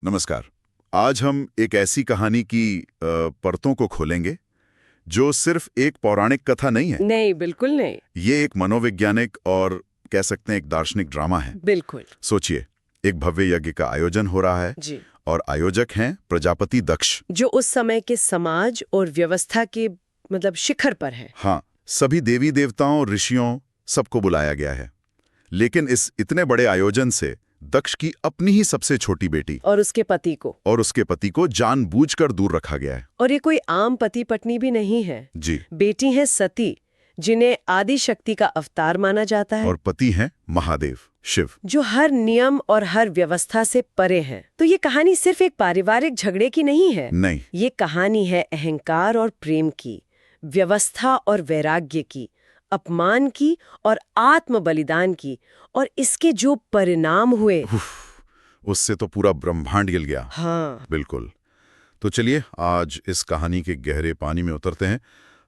नमस्कार। आज हम एक ऐसी कहानी की परतों को खोलेंगे जो सिर्फ एक पौराणिक कथा नहीं है। नहीं, बिल्कुल नहीं। ये एक मनोवैज्ञानिक और कह सकते हैं एक दार्शनिक ड्रामा है। बिल्कुल सोचिए, एक भव्य यज्ञ का आयोजन हो रहा है जी। और आयोजक हैं प्रजापति दक्ष। जो उस समय के समाज और व्यवस्था के शिखर पर है। हाँ, सभी देवी देवताओं और ऋषियों सबको बुलाया गया है। लेकिन इस इतने बड़े आयोजन से दक्ष की अपनी ही सबसे छोटी बेटी और उसके पति को जानबूझकर दूर रखा गया है। और ये कोई आम पति पत्नी भी नहीं है जी। बेटी है सती, जिन्हें आदि शक्ति का अवतार माना जाता है और पति हैं महादेव, शिव, जो हर नियम और हर व्यवस्था से परे हैं। तो ये कहानी सिर्फ एक पारिवारिक झगड़े की नहीं है। नहीं, ये कहानी है अहंकार और प्रेम की, व्यवस्था और वैराग्य की, अपमान की और आत्म बलिदान की, और इसके जो परिणाम हुए उससे तो पूरा ब्रह्मांड हिल गया। हाँ बिल्कुल। तो चलिए आज इस कहानी के गहरे पानी में उतरते हैं।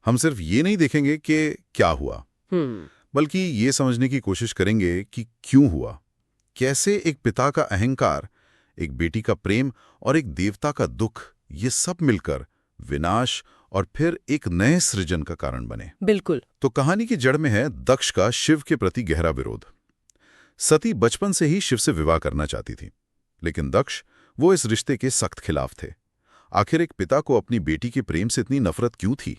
हम सिर्फ ये नहीं देखेंगे कि क्या हुआ, बल्कि ये समझने की कोशिश करेंगे कि क्यों हुआ, कैसे एक पिता का अहंकार, एक बेटी का प्रेम और एक देवता का दुख, ये सब मिलकर विनाश और फिर एक नए सृजन का कारण बने। बिल्कुल। तो कहानी की जड़ में है दक्ष का शिव के प्रति गहरा विरोध। सती बचपन से ही शिव से विवाह करना चाहती थी, लेकिन दक्ष वो इस रिश्ते के सख्त खिलाफ थे। आखिर एक पिता को अपनी बेटी के प्रेम से इतनी नफरत क्यों थी?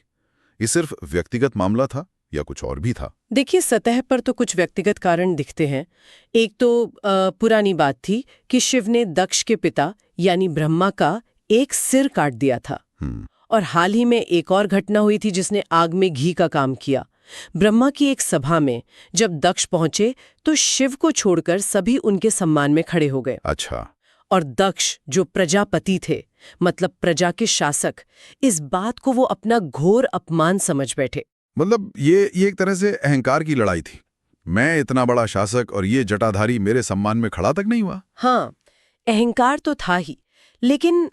ये सिर्फ व्यक्तिगत मामला था या कुछ और भी था? देखिए, सतह पर तो कुछ व्यक्तिगत कारण दिखते हैं। एक तो पुरानी बात थी कि शिव ने दक्ष के पिता यानी ब्रह्मा का एक सिर काट दिया था। और हाल ही में एक और घटना हुई थी जिसने आग में घी का काम किया। ब्रह्मा की एक सभा में जब दक्ष पहुंचे तो शिव को छोड़कर सभी उनके सम्मान में खड़े हो गए। अच्छा। और दक्ष जो प्रजापति थे, मतलब प्रजा के शासक, इस बात को वो अपना घोर अपमान समझ बैठे। मतलब ये एक तरह से अहंकार की लड़ाई थी। मैं इतना बड़ा शासक और ये जटाधारी मेरे सम्मान में खड़ा तक नहीं हुआ। हाँ, अहंकार तो था ही, लेकिन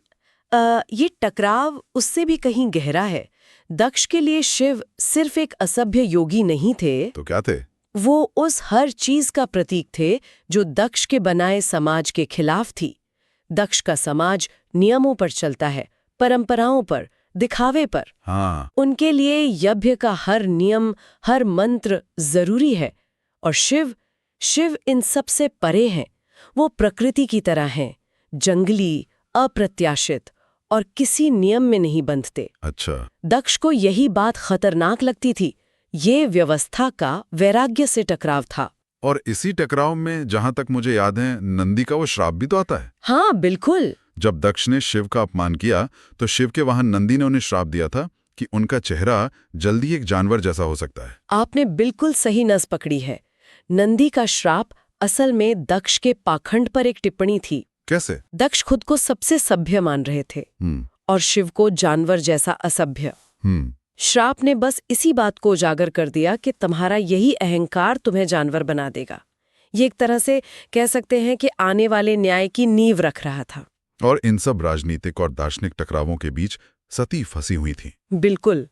ये टकराव उससे भी कहीं गहरा है। दक्ष के लिए शिव सिर्फ एक असभ्य योगी नहीं थे। तो क्या थे? वो उस हर चीज का प्रतीक थे जो दक्ष के बनाए समाज के खिलाफ थी। दक्ष का समाज नियमों पर चलता है, परंपराओं पर, दिखावे पर। हाँ। उनके लिए यज्ञ का हर नियम, हर मंत्र जरूरी है। और शिव इन सब से परे हैं। वो प्रकृति की तरह हैं, जंगली, अप्रत्याशित और किसी नियम में नहीं बंधते। अच्छा। दक्ष को यही बात खतरनाक लगती थी। ये व्यवस्था का वैराग्य से टकराव था। और इसी टकराव में, जहां तक मुझे याद है, नंदी का वो श्राप भी तो आता है। हाँ, बिल्कुल। जब दक्ष ने शिव का अपमान किया तो शिव के वाहन नंदी ने उन्हें श्राप दिया था कि उनका चेहरा जल्दी एक जानवर जैसा हो सकता है। आपने बिल्कुल सही नस पकड़ी है। नंदी का श्राप असल में दक्ष के पाखंड पर एक टिप्पणी थी। कैसे? दक्ष खुद को सबसे सभ्य मान रहे थे और शिव को जानवर जैसा असभ्य। श्राप ने बस इसी बात को उजागर कर दिया कि तुम्हारा यही अहंकार तुम्हें जानवर बना देगा। ये एक तरह से कह सकते हैं कि आने वाले न्याय की नींव रख रहा था। और इन सब राजनीतिक और दार्शनिक टकरावों के बीच सती फंसी हुई थी। बिल्कुल।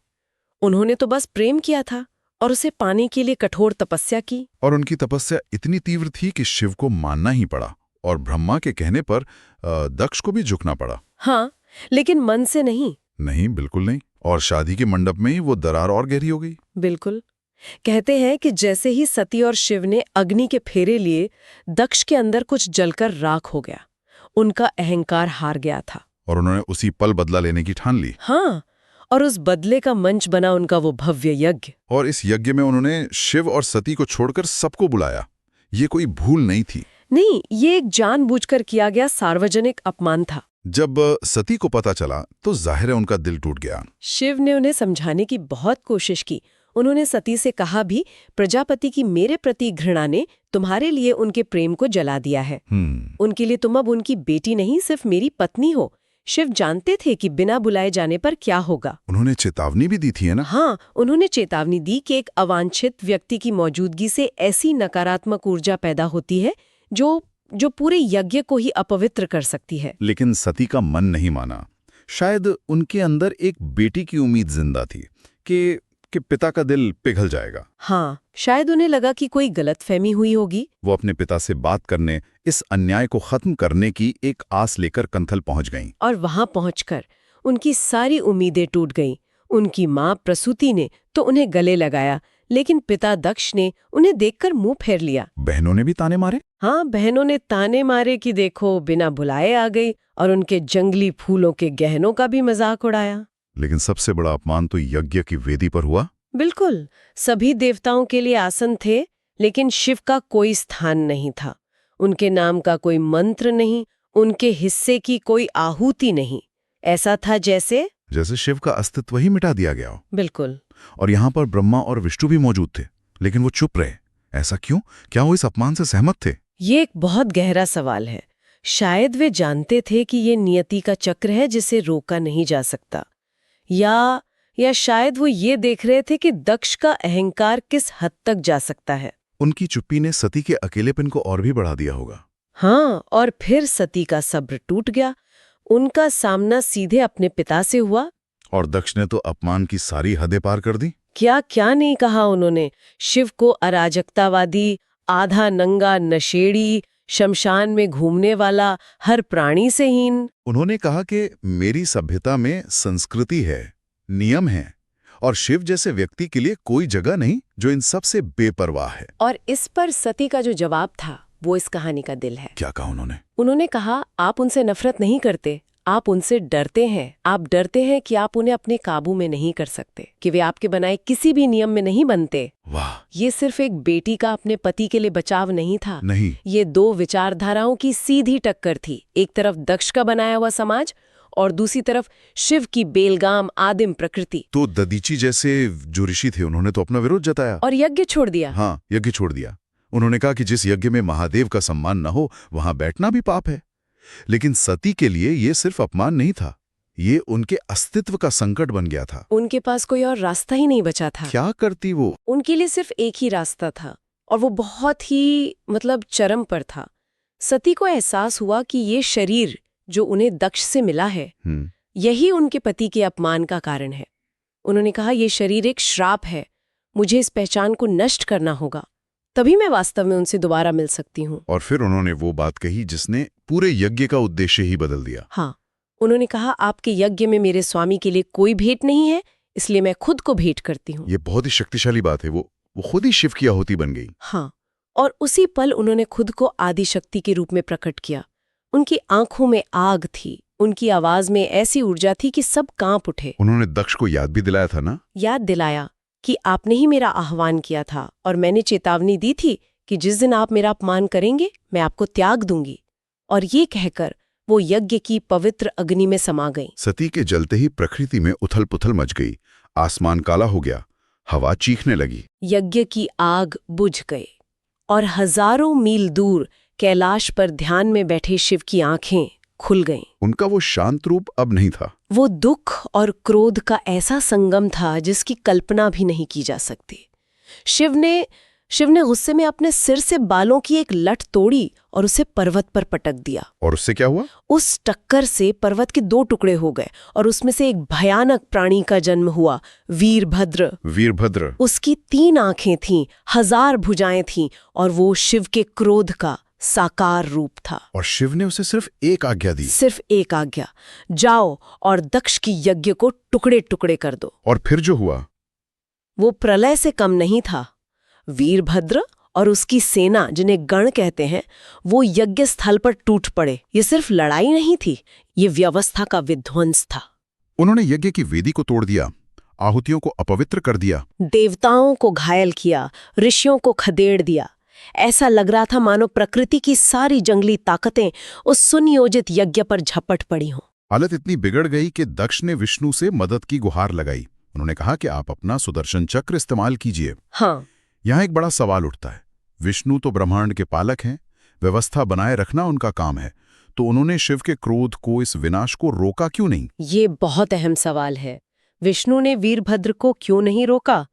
उन्होंने तो बस प्रेम किया था और उसे पाने के लिए कठोर तपस्या की। और उनकी तपस्या इतनी तीव्र थी कि शिव को मानना ही पड़ा और ब्रह्मा के कहने पर दक्ष को भी झुकना पड़ा। हाँ, लेकिन मन से नहीं। नहीं, बिल्कुल नहीं। और शादी के मंडप में ही वो दरार और गहरी हो गई। बिल्कुल। कहते हैं कि जैसे ही सती और शिव ने अग्नि के फेरे लिए, दक्ष के अंदर कुछ जलकर राख हो गया। उनका अहंकार हार गया था और उन्होंने उसी पल बदला लेने की ठान ली। हाँ, और उस बदले का मंच बना उनका वो भव्य यज्ञ। और इस यज्ञ में उन्होंने शिव और सती को छोड़कर सबको बुलाया। ये कोई भूल नहीं थी। नहीं, ये एक जानबूझकर किया गया सार्वजनिक अपमान था। जब सती को पता चला तो जाहिर है उनका दिल टूट गया। शिव ने उन्हें समझाने की बहुत कोशिश की। उन्होंने सती से कहा भी, प्रजापति की मेरे प्रति घृणा ने तुम्हारे लिए उनके प्रेम को जला दिया है। उनके लिए तुम अब उनकी बेटी नहीं, सिर्फ मेरी पत्नी हो। शिव जानते थे कि बिना बुलाए जाने पर क्या होगा। उन्होंने चेतावनी भी दी थी, है ना? हाँ, उन्होंने चेतावनी दी कि एक अवांछित व्यक्ति की मौजूदगी से ऐसी नकारात्मक ऊर्जा पैदा होती है जो पूरे यज्ञ को ही अपवित्र कर सकती है। लेकिन सती का मन नहीं माना। शायद उनके अंदर एक बेटी की उम्मीद जिंदा थी कि कि पिता का दिल पिघल जाएगा। हाँ, शायद उन्हें लगा कि कोई गलतफहमी हुई होगी। वो अपने पिता से बात करने, इस अन्याय को खत्म करने की एक आस लेकर कंथल पहुंच गईं। और वहां पहुंचकर उनकी सारी उम्मीदें टूट गईं। उनकी मां प्रसूति ने तो उन्हें गले लगाया, लेकिन पिता दक्ष ने उन्हें देखकर मुंह फेर लिया। बहनों ने भी ताने मारे? हाँ, बहनों ने ताने मारे कि देखो बिना बुलाए आ गई, और उनके जंगली फूलों के गहनों का भी मजाक उड़ाया। लेकिन सबसे बड़ा अपमान तो यज्ञ की वेदी पर हुआ। बिल्कुल, सभी देवताओं के लिए आसन थे, लेकिन शिव का कोई स्थान नहीं था। उनके नाम का कोई मंत्र नहीं, उनके हिस्से की कोई आहुति नहीं। ऐसा था जैसे शिव का अस्तित्व ही मिटा दिया गया हो। बिल्कुल। और यहाँ पर ब्रह्मा और विष्णु भी मौजूद थे, लेकिन वो चुप रहे। ऐसा क्यों? क्या वो इस अपमान से सहमत थे? ये एक बहुत गहरा सवाल है। शायद वे जानते थे कि ये नियति का चक्र है जिसे रोका नहीं जा सकता, या शायद वो ये देख रहे थे कि दक्ष का अहंकार किस हद तक जा सकता है। उनकी चुप्पी ने सती के अकेलेपन को और भी बढ़ा दिया होगा। हाँ, और फिर सती का सब्र टूट गया। उनका सामना सीधे अपने पिता से हुआ। और दक्ष ने तो अपमान की सारी हदें पार कर दी। क्या क्या नहीं कहा उन्होंने। शिव को अराजकतावादी, आधा नंगा नशेड़ी, शमशान में घूमने वाला, हर प्राणी से हीन। उन्होंने कहा कि मेरी सभ्यता में संस्कृति है, नियम है, और शिव जैसे व्यक्ति के लिए कोई जगह नहीं जो इन सब से बेपरवाह है। और इस पर सती का जो जवाब था वो इस कहानी का दिल है। क्या कहा उन्होंने? उन्होंने कहा, आप उनसे नफरत नहीं करते, आप उनसे डरते हैं। आप डरते हैं कि आप उन्हें अपने काबू में नहीं कर सकते, कि वे आपके बनाए किसी भी नियम में नहीं बनते। वाह! ये सिर्फ एक बेटी का अपने पति के लिए बचाव नहीं था। नहीं, ये दो विचारधाराओं की सीधी टक्कर थी। एक तरफ दक्ष का बनाया हुआ समाज और दूसरी तरफ शिव की बेलगाम आदिम प्रकृति। तो ददीची जैसे जो ऋषि थे उन्होंने तो अपना विरोध जताया और यज्ञ छोड़ दिया। हाँ, यज्ञ छोड़ दिया। उन्होंने कहा कि जिस यज्ञ में महादेव का सम्मान न हो वहां बैठना भी पाप है। लेकिन सती के लिए ये सिर्फ अपमान नहीं था, ये उनके अस्तित्व का संकट बन गया था। उनके पास कोई और रास्ता ही नहीं बचा था। क्या करती वो? उनके लिए सिर्फ एक ही रास्ता था, और वो बहुत ही चरम पर था। सती को एहसास हुआ कि ये शरीर जो उन्हें दक्ष से मिला है, यही उनके पति के अपमान का कारण है। उन्होंने कहा, ये शरीर एक श्राप है, मुझे इस पहचान को नष्ट करना होगा, तभी मैं वास्तव में उनसे दोबारा मिल सकती हूँ। और फिर उन्होंने वो बात कही जिसने पूरे यज्ञ का उद्देश्य ही बदल दिया। हाँ, उन्होंने कहा, आपके यज्ञ में मेरे स्वामी के लिए कोई भेंट नहीं है, इसलिए मैं खुद को भेंट करती हूँ। ये बहुत ही शक्तिशाली बात है। वो खुद ही शिव की आहुति बन गई। हाँ, और उसी पल उन्होंने खुद को आदि शक्ति के रूप में प्रकट किया। उनकी आंखों में आग थी, उनकी आवाज में ऐसी ऊर्जा थी कि सब कांप उठे। उन्होंने दक्ष को याद भी दिलाया था ना? याद दिलाया कि आपने ही मेरा आह्वान किया था, और मैंने चेतावनी दी थी कि जिस दिन आप मेरा अपमान करेंगे मैं आपको त्याग दूंगी। और ये कहकर वो यज्ञ की पवित्र अग्नि में समा गई। सती के जलते ही प्रकृति में उथल पुथल मच गई। आसमान काला हो गया, हवा चीखने लगी। यज्ञ की आग बुझ गई, और हजारों मील दूर कैलाश पर ध्यान में बैठे शिव की आंखें खुल गईं। उनका वो शांत रूप अब नहीं था। वो दुख और क्रोध का ऐसा संगम था जिसकी कल्पना भी नहीं की जा सकती। शिव ने गुस्से में अपने सिर से बालों की एक लट तोड़ी और उसे पर्वत पर पटक दिया। और उससे क्या हुआ? उस टक्कर से पर्वत के 2 टुकड़े हो गए, और उसमें से एक भयानक प्राणी का जन्म हुआ, वीरभद्र। उसकी 3 आंखें थीं, 1000 भुजाएं थीं, और वो शिव के क्रोध का साकार रूप था। और शिव ने उसे सिर्फ एक आज्ञा दी। सिर्फ एक आज्ञा, जाओ और दक्ष की यज्ञ को टुकड़े टुकड़े कर दो। और फिर जो हुआ वो प्रलय से कम नहीं था। वीरभद्र और उसकी सेना, जिन्हें गण कहते हैं, वो यज्ञ स्थल पर टूट पड़े। ये सिर्फ लड़ाई नहीं थी, ये व्यवस्था का विध्वंस था। उन्होंने यज्ञ की वेदी को तोड़ दिया, आहुतियों को अपवित्र कर दिया, देवताओं को घायल किया, ऋषियों को खदेड़ दिया। ऐसा लग रहा था मानो प्रकृति की सारी जंगली ताकतें उस सुनियोजित यज्ञ पर झपट पड़ी हों। हालत इतनी बिगड़ गई कि दक्ष ने विष्णु से मदद की गुहार लगाई। उन्होंने कहा कि आप अपना सुदर्शन चक्र इस्तेमाल कीजिए। हाँ, यहाँ एक बड़ा सवाल उठता है। विष्णु तो ब्रह्मांड के पालक हैं, व्यवस्था बनाए रखना उनका काम है, तो उन्होंने शिव के क्रोध को, इस विनाश को रोका क्यों नहीं? ये बहुत अहम सवाल है। विष्णु ने वीरभद्र को क्यों नहीं रोका?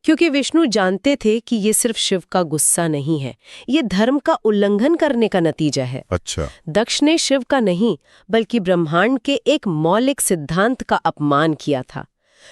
क्योंकि विष्णु जानते थे कि ये सिर्फ शिव का गुस्सा नहीं है, ये धर्म का उल्लंघन करने का नतीजा है। अच्छा। दक्ष ने शिव का नहीं, बल्कि ब्रह्मांड के एक मौलिक सिद्धांत का अपमान किया था।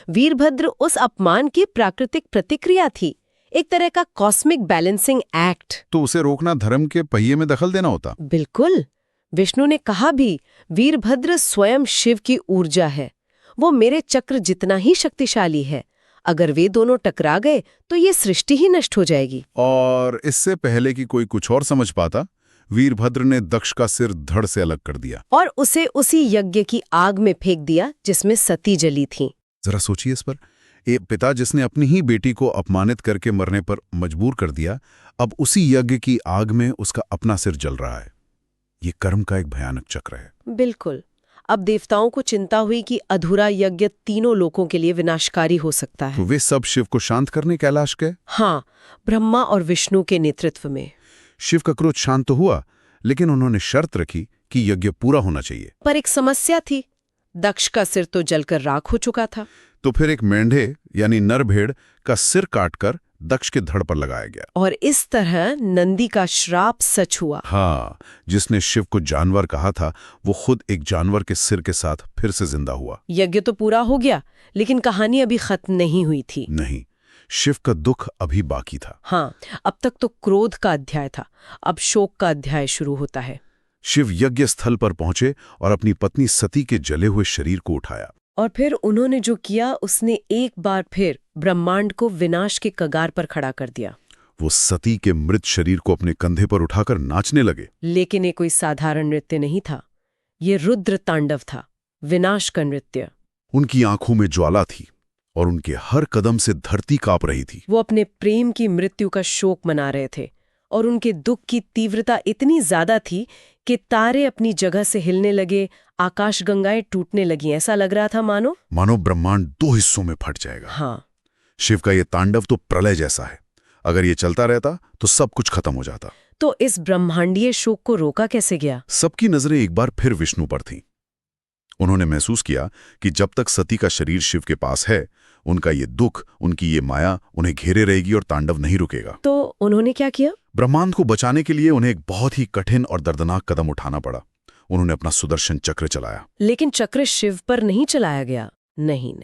वीरभद्र उस अपमान की प्राकृतिक प्रतिक्रिया थी, एक तरह का कॉस्मिक बैलेंसिंग एक्ट। तो उसे रोकना धर्म के पहिए में दखल देना होता। बिल्कुल। विष्णु ने कहा भी, वीरभद्र स्वयं शिव की ऊर्जा है, वो मेरे चक्र जितना ही शक्तिशाली है। अगर वे दोनों टकरा गए तो ये सृष्टि ही नष्ट हो जाएगी। और इससे पहले कि कोई कुछ और समझ पाता, वीरभद्र ने दक्ष का सिर धड़ से अलग कर दिया और उसे उसी यज्ञ की आग में फेंक दिया जिसमें सती जली थी। जरा सोचिए इस पर। एक पिता जिसने अपनी ही बेटी को अपमानित करके मरने पर मजबूर कर दिया, अब उसी यज्ञ की आग में उसका अपना सिर जल रहा है। ये कर्म का एक भयानक चक्र है। बिल्कुल। अब देवताओं को चिंता हुई कि अधूरा यज्ञ तीनों लोकों के लिए विनाशकारी हो सकता है। तो वे सब शिव को शांत करने कैलाश गए। हाँ, ब्रह्मा और विष्णु के नेतृत्व में। शिव का क्रोध शांत तो हुआ, लेकिन उन्होंने शर्त रखी कि यज्ञ पूरा होना चाहिए। पर एक समस्या थी, दक्ष का सिर तो जलकर राख हो चुका था। तो फिर एक मेंढे यानी नर भेड़ का सिर काटकर दक्ष के धड़ पर लगाया गया। और इस तरह नंदी का श्राप सच हुआ। हाँ, जिसने शिव को जानवर कहा था, वो खुद एक जानवर के सिर के साथ फिर से जिंदा हुआ। यज्ञ तो पूरा हो गया, लेकिन कहानी अभी खत्म नहीं हुई थी। नहीं, शिव का दुख अभी बाकी था। हाँ, अब तक तो क्रोध का अध्याय था, अब शोक का अध्याय शुरू होता है। शिव यज्ञ स्थल पर पहुंचे और अपनी पत्नी सती के जले हुए शरीर को उठाया। और फिर उन्होंने जो किया, उसने एक बार फिर ब्रह्मांड को विनाश के कगार पर खड़ा कर दिया। वो सती के मृत शरीर को अपने कंधे पर उठाकर नाचने लगे। लेकिन ये कोई साधारण नृत्य नहीं था, ये रुद्र तांडव था, विनाश का नृत्य। उनकी आंखों में ज्वाला थी और उनके हर कदम से धरती कांप रही थी। वो अपने प्रेम की मृत्यु का शोक मना रहे थे और उनके दुख की तीव्रता इतनी ज्यादा थी कि तारे अपनी जगह से हिलने लगे, आकाशगंगाएं टूटने लगी। ऐसा लग रहा था मानो ब्रह्मांड दो हिस्सों में फट जाएगा। हाँ, शिव का ये तांडव तो प्रलय जैसा है। अगर ये चलता रहता तो सब कुछ खत्म हो जाता। तो इस ब्रह्मांडीय शोक को रोका कैसे गया? सबकी नजरें एक बार फिर विष्णु पर थीं। उन्होंने महसूस किया कि जब तक सती का शरीर शिव के पास है, उनका ये दुख, उनकी ये माया उन्हें घेरे रहेगी और तांडव नहीं रुकेगा। तो उन्होंने क्या किया? ब्रह्मांड को बचाने के लिए उन्हें एक बहुत ही कठिन और दर्दनाक कदम उठाना पड़ा। उन्होंने अपना सुदर्शन चक्र चलाया। लेकिन चक्र शिव पर नहीं चलाया गया। नहीं,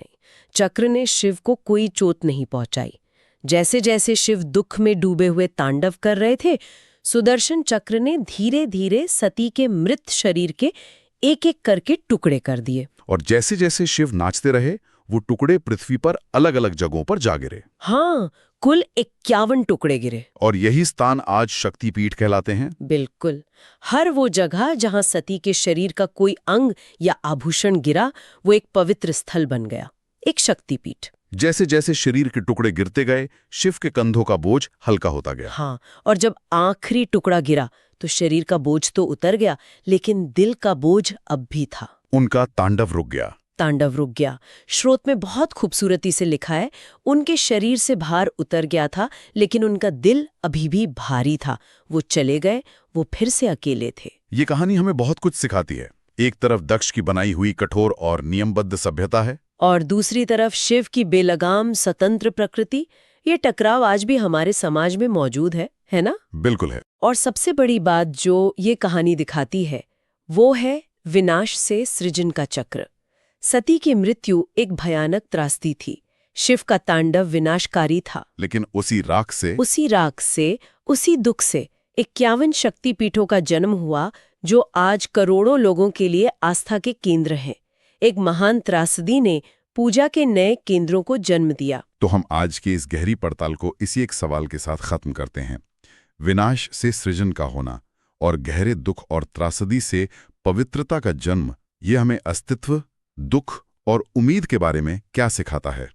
चक्र ने शिव को कोई चोट नहीं पहुंचाई। जैसे जैसे शिव दुख में डूबे हुए तांडव कर रहे थे, सुदर्शन चक्र ने धीरे धीरे सती के मृत शरीर के एक एक करके टुकड़े कर दिए। और जैसे जैसे शिव नाचते रहे, वो टुकड़े पृथ्वी पर अलग अलग जगहों पर जा गिरे। हाँ, कुल 51 टुकड़े गिरे। और यही स्थान आज शक्तिपीठ कहलाते हैं। बिल्कुल। हर वो जगह जहां सती के शरीर का कोई अंग या आभूषण गिरा, वो एक पवित्र स्थल बन गया, एक शक्तिपीठ। जैसे जैसे शरीर के टुकड़े गिरते गए, शिव के कंधों का बोझ हल्का होता गया। हाँ, और जब आखिरी टुकड़ा गिरा तो शरीर का बोझ तो उतर गया, लेकिन दिल का बोझ अब भी था। उनका तांडव रुक गया। तांडव रुक गया। श्रोत में बहुत खूबसूरती से लिखा है, उनके शरीर से भार उतर गया था, लेकिन उनका दिल अभी भी भारी था। वो चले गए, वो फिर से अकेले थे। ये कहानी हमें बहुत कुछ सिखाती है। एक तरफ दक्ष की बनाई हुई कठोर और नियमबद्ध सभ्यता है, और दूसरी तरफ शिव की बेलगाम स्वतंत्र प्रकृति। ये टकराव आज भी हमारे समाज में मौजूद है ना? बिल्कुल है। और सबसे बड़ी बात जो ये कहानी दिखाती है, वो है विनाश से सृजन का चक्र। सती की मृत्यु एक भयानक त्रासदी थी, शिव का तांडव विनाशकारी था, लेकिन उसी राख से, उसी दुख से 51 शक्तिपीठों का जन्म हुआ, जो आज करोड़ों लोगों के लिए आस्था के केंद्र हैं। एक महान त्रासदी ने पूजा के नए केंद्रों को जन्म दिया। तो हम आज की इस गहरी पड़ताल को इसी एक सवाल के साथ खत्म करते हैं। विनाश से सृजन का होना और गहरे दुख और त्रासदी से पवित्रता का जन्म, ये हमें अस्तित्व, दुख और उम्मीद के बारे में क्या सिखाता है?